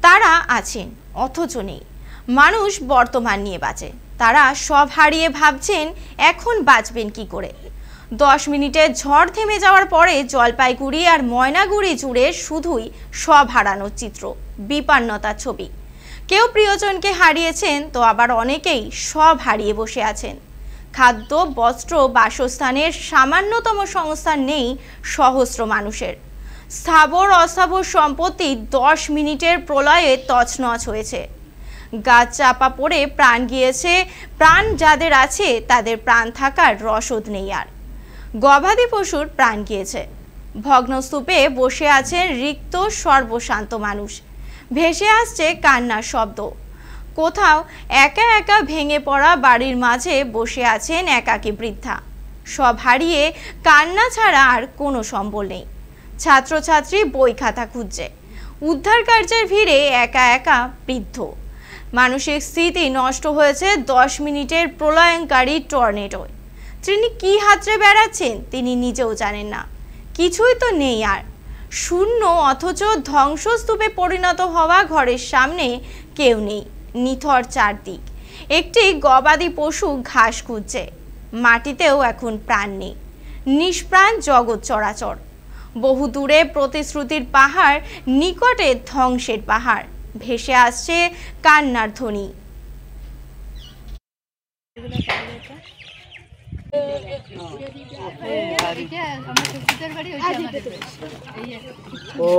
তারা আছেন অথচ নেই। মানুষ বর্তমান নিয়ে বাঁচে, তারা সব হারিয়ে ভাবছেন এখন বাঁচবেন কি করে। 10 মিনিটে ঝড় থেমে যাওয়ার পরে জলপাইগুড়ি আর ময়নাগুড়ি জুড়ে শুধুই সব হারানোর চিত্র, বিপন্নতার ছবি। কেউ প্রিয়জনকে হারিয়েছেন, তো আবার অনেকেই সব হারিয়ে বসে আছেন। খাদ্য, বস্ত্র, বাসস্থানের সামান্যতম সংস্থান নেই সহস্র মানুষের। স্থাবর অস্থাবর সম্পত্তি 10 মিনিটের প্রলয়ে তছনছ হয়েছে। গাছ চাপা পড়ে প্রাণ গিয়েছে, প্রাণ যাদের আছে তাদের প্রাণ থাকার রসদ নেই আর। গবাদি পশুর প্রাণ গিয়েছে। ভগ্নস্তূপে বসে আছেন রিক্ত সর্বশান্ত মানুষ। ভেসে আসছে কান্নার শব্দ। কোথাও একা একা ভেঙে পড়া বাড়ির মাঝে বসে আছেন একাকী বৃদ্ধা। সব হারিয়ে কান্না ছাড়া আর কোনো সম্বল নেই। ছাত্রছাত্রী বই খাতা খুঁজছে। উদ্ধার কার্যের ভিড়ে একা একা বৃদ্ধ। মানসিক স্থিতি নষ্ট হয়েছে 10 মিনিটের প্রলয়ঙ্কারী টর্নেডোয়। তিনি কি হাতড়ে বেড়াচ্ছেন তিনি নিজেও জানেন না। কিছুই তো নেই আর, শূন্য, অথচ ধ্বংসস্তূপে পরিণত হওয়া ঘরের সামনে কেউ নেই। নিথর চারদিক। একটি গবাদি পশু ঘাস খুঁজছে। মাটিতেও এখন প্রাণ নেই। নিষ্প্রাণ জগৎ চরাচর। বহু দূরে প্রতিশ্রুতির পাহাড়, নিকটে ধ্বংসের পাহাড়। ভেসে আসছে কান্নার ধ্বনি। ও